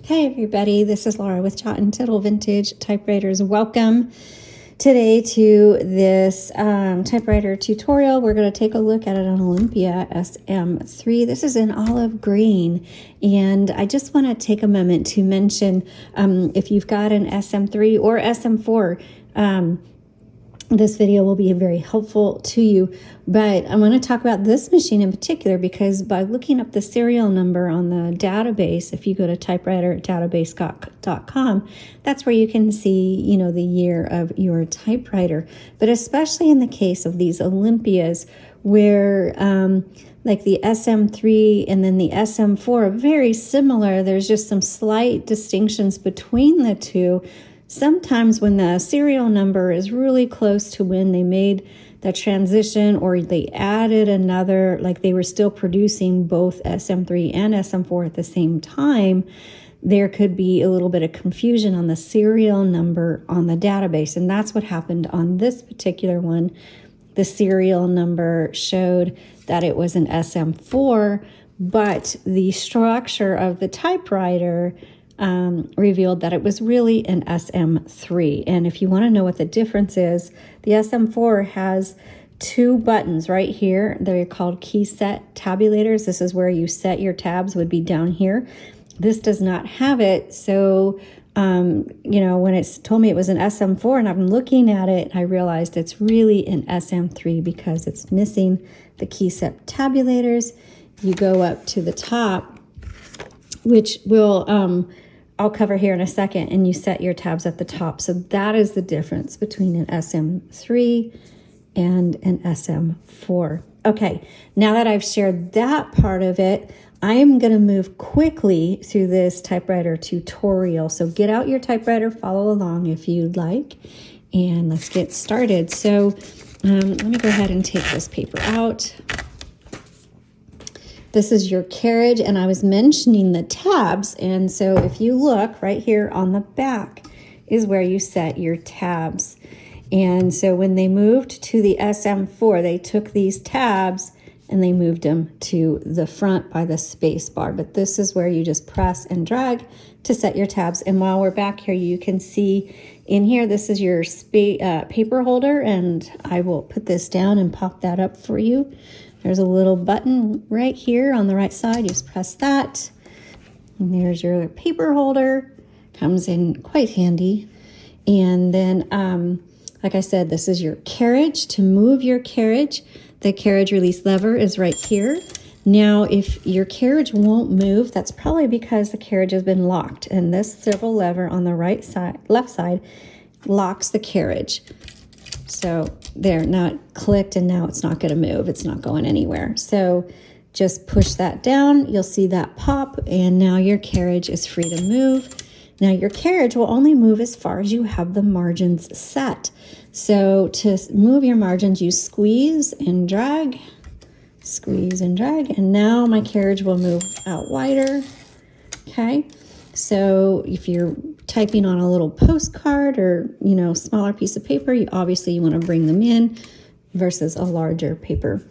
Hey everybody, this is Laura with Jot and Tittle Vintage Typewriters. Welcome today to this typewriter tutorial. We're going to take a look at an Olympia SM3. This is in olive green, and I just want to take a moment to mention if you've got an SM3 or SM4, this video will be very helpful to you, but I want to talk about this machine in particular because by looking up the serial number on the database, if you go to typewriterdatabase.com, that's where you can see, the year of your typewriter. But especially in the case of these Olympias where like the SM3 and then the SM4 are very similar, there's just some slight distinctions between the two. Sometimes when the serial number is really close to when they made the transition or they added another, like they were still producing both SM3 and SM4 at the same time, there could be a little bit of confusion on the serial number on the database. And that's what happened on this particular one. The serial number showed that it was an SM4, but the structure of the typewriter revealed that it was really an SM3. And if you want to know what the difference is, the SM4 has two buttons right here. They're called key set tabulators. This is where you set your tabs, would be down here. This does not have it. So, when it's told me it was an SM4 and I'm looking at it, I realized it's really an SM3 because it's missing the key set tabulators. You go up to the top, which will, I'll cover here in a second, and you set your tabs at the top. So that is the difference between an SM3 and an SM4. Okay, now that I've shared that part of it, I am going to move quickly through this typewriter tutorial. So get out your typewriter, follow along if you'd like, and let's get started. So let me go ahead and take this paper out. This is your carriage, and I was mentioning the tabs, and so if you look right here on the back is where you set your tabs. And so when they moved to the SM4, they took these tabs and they moved them to the front by the space bar. But this is where you just press and drag to set your tabs. And while we're back here, you can see in here, this is your paper holder, and I will put this down and pop that up for you. There's a little button right here on the right side. You just press that. And there's your paper holder. Comes in quite handy. And then, like I said, this is your carriage. To move your carriage, the carriage release lever is right here. Now, if your carriage won't move, that's probably because the carriage has been locked. And this swivel lever on the left side locks the carriage. So they're not clicked, and now it's not going to move. It's not going anywhere. So just push that down. You'll see that pop, and now your carriage is free to move. Now your carriage will only move as far as you have the margins set. So to move your margins, you squeeze and drag, and now my carriage will move out wider. Okay. So if you're typing on a little postcard or, smaller piece of paper, you want to bring them in versus a larger paper.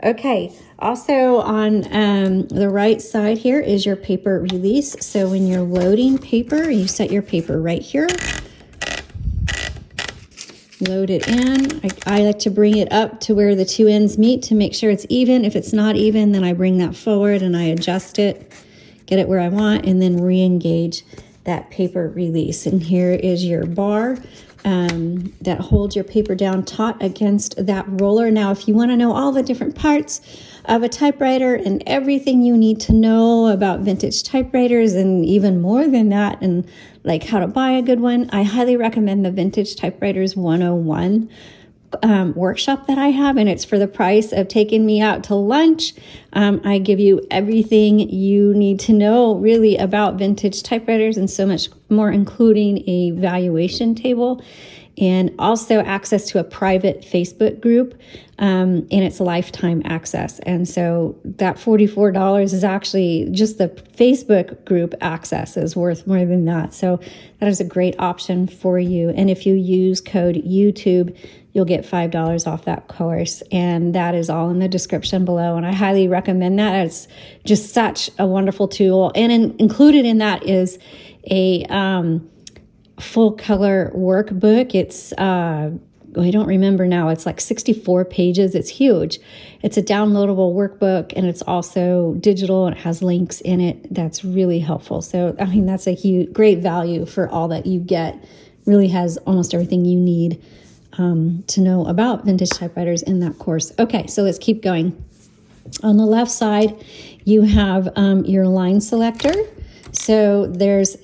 Okay. Also on the right side here is your paper release. So when you're loading paper, you set your paper right here. Load it in. I like to bring it up to where the two ends meet to make sure it's even. If it's not even, then I bring that forward and I adjust it, get it where I want, and then re-engage that paper release. And here is your bar that holds your paper down taut against that roller. Now, if you want to know all the different parts of a typewriter and everything you need to know about vintage typewriters and even more than that, and like how to buy a good one, I highly recommend the Vintage Typewriters 101 workshop that I have, and it's for the price of taking me out to lunch. I give you everything you need to know really about vintage typewriters and so much more, including a valuation table. and also access to a private Facebook group, and it's lifetime access. And so that $44 is actually just the Facebook group access is worth more than that. So that is a great option for you. And if you use code YouTube, you'll get $5 off that course. And that is all in the description below. And I highly recommend that. It's just such a wonderful tool. And included in that is a full color workbook. It's, I don't remember now. It's like 64 pages. It's huge. It's a downloadable workbook, and it's also digital, and it has links in it. That's really helpful. So, I mean, that's a great value for all that you get. Really has almost everything you need to know about vintage typewriters in that course. Okay, so let's keep going. On the left side, you have your line selector. So there's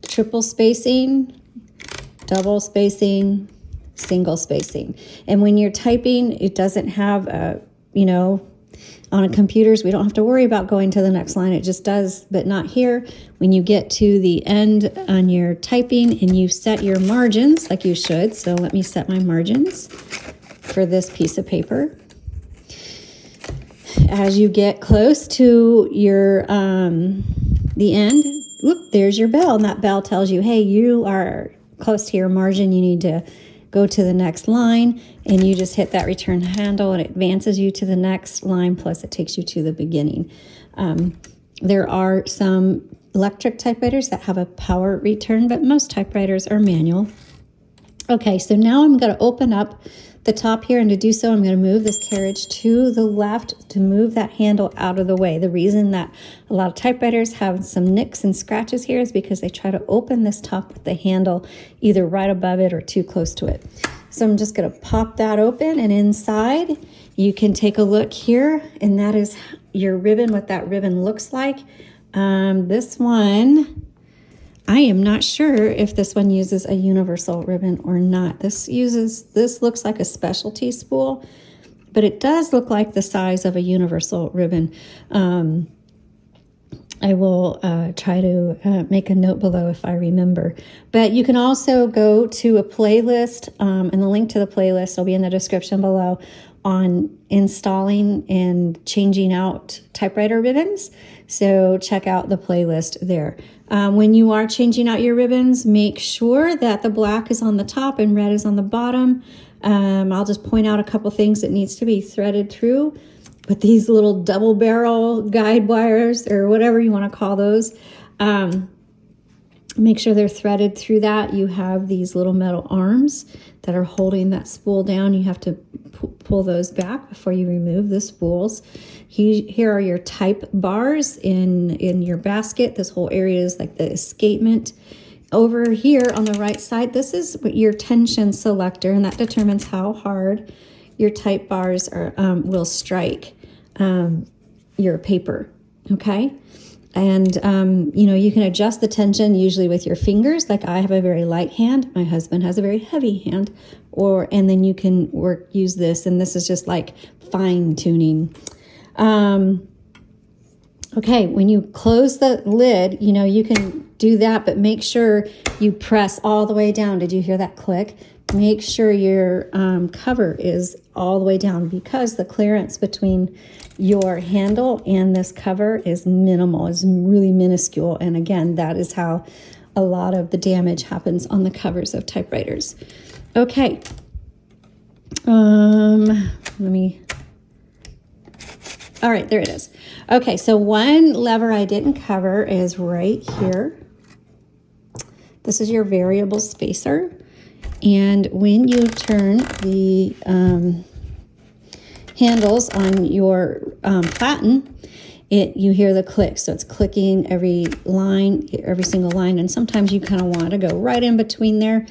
triple spacing, double spacing, single spacing. And when you're typing, it doesn't have on computers, we don't have to worry about going to the next line. It just does, but not here. When you get to the end on your typing and you set your margins like you should. So let me set my margins for this piece of paper. As you get close to your the end, whoop, there's your bell. And that bell tells you, hey, you are close to your margin. You need to go to the next line, and you just hit that return handle, and it advances you to the next line, plus it takes you to the beginning. There are some electric typewriters that have a power return, but most typewriters are manual. Okay, so now I'm going to open up the top here, and to do so, I'm going to move this carriage to the left to move that handle out of the way. The reason that a lot of typewriters have some nicks and scratches here is because they try to open this top with the handle either right above it or too close to it. So I'm just going to pop that open, and inside you can take a look here, and that is your ribbon, what that ribbon looks like. This one, I am not sure if this one uses a universal ribbon or not. This looks like a specialty spool, but it does look like the size of a universal ribbon. I will try to make a note below if I remember. But you can also go to a playlist, and the link to the playlist will be in the description below, on installing and changing out typewriter ribbons. So check out the playlist there. When you are changing out your ribbons, make sure that the black is on the top and red is on the bottom. I'll just point out a couple things that needs to be threaded through with these little double barrel guide wires, or whatever you want to call those. Make sure they're threaded through that. You have these little metal arms that are holding that spool down. You have to pull those back before you remove the spools. Here are your type bars in your basket. This whole area is like the escapement. Over here on the right side, this is your tension selector, and that determines how hard your type bars will strike your paper, okay? And, you can adjust the tension usually with your fingers. Like I have a very light hand. My husband has a very heavy hand. And then you can use this. And this is just like fine tuning. Okay, when you close the lid, you can do that, but make sure you press all the way down. Did you hear that click? Make sure your cover is all the way down, because the clearance between your handle and this cover is minimal, is really minuscule. And again, that is how a lot of the damage happens on the covers of typewriters. Okay. All right, there it is. Okay, so one lever I didn't cover is right here. This is your variable spacer. And when you turn the handles on your platen, you hear the click. So it's clicking every single line. And sometimes you kind of want to go right in between there.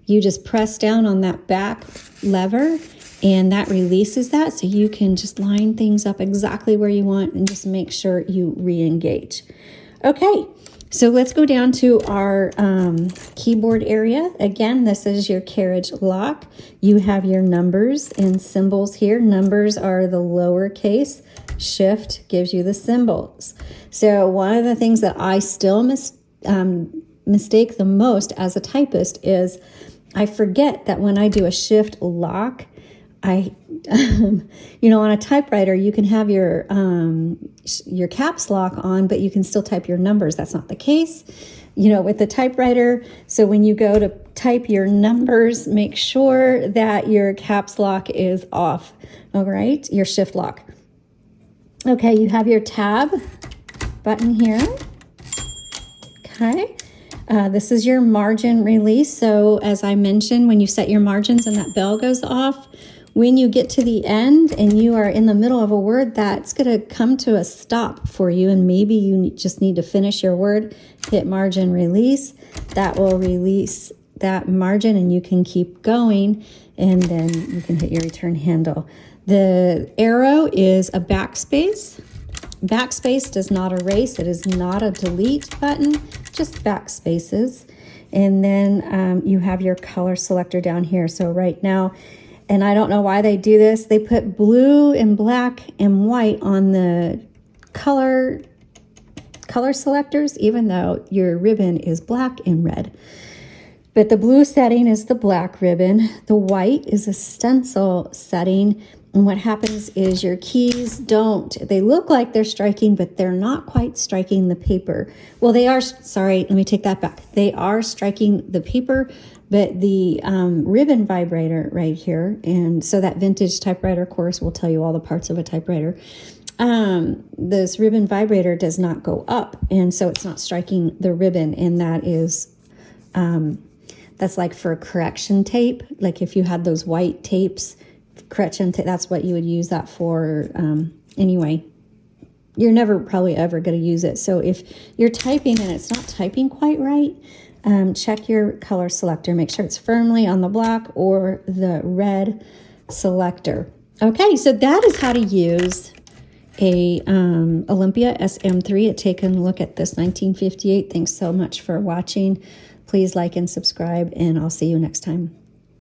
You just press down on that back lever, and that releases that. So you can just line things up exactly where you want and just make sure you re-engage. Okay. So let's go down to our keyboard area. Again, this is your carriage lock. You have your numbers and symbols here. Numbers are the lowercase. Shift gives you the symbols. So one of the things that I still mistake the most as a typist is I forget that when I do a shift lock, on a typewriter, you can have your caps lock on, but you can still type your numbers. That's not the case, with the typewriter. So when you go to type your numbers, make sure that your caps lock is off. All right, your shift lock. Okay, you have your tab button here. Okay. This is your margin release. So as I mentioned, when you set your margins and that bell goes off, when you get to the end and you are in the middle of a word, that's going to come to a stop for you. And maybe you just need to finish your word, hit margin release. That will release that margin and you can keep going. And then you can hit your return handle. The arrow is a backspace. Backspace does not erase. It is not a delete button, just backspaces. And then you have your color selector down here. So right now, and I don't know why they do this, they put blue and black and white on the color selectors, even though your ribbon is black and red. But the blue setting is the black ribbon. The white is a stencil setting. And what happens is your keys they look like they're striking, but they're not quite striking the paper. Well, they are, sorry, let me take that back. They are striking the paper, but the ribbon vibrator right here, and so that vintage typewriter course will tell you all the parts of a typewriter. This ribbon vibrator does not go up, and so it's not striking the ribbon, and that is, that's like for correction tape. Like if you had those white tapes, correction tape, that's what you would use that for. Anyway, you're never probably ever going to use it. So if you're typing and it's not typing quite right, check your color selector. Make sure it's firmly on the black or the red selector. Okay, so that is how to use a Olympia SM3. Take a look at this 1958. Thanks so much for watching. Please like and subscribe, and I'll see you next time.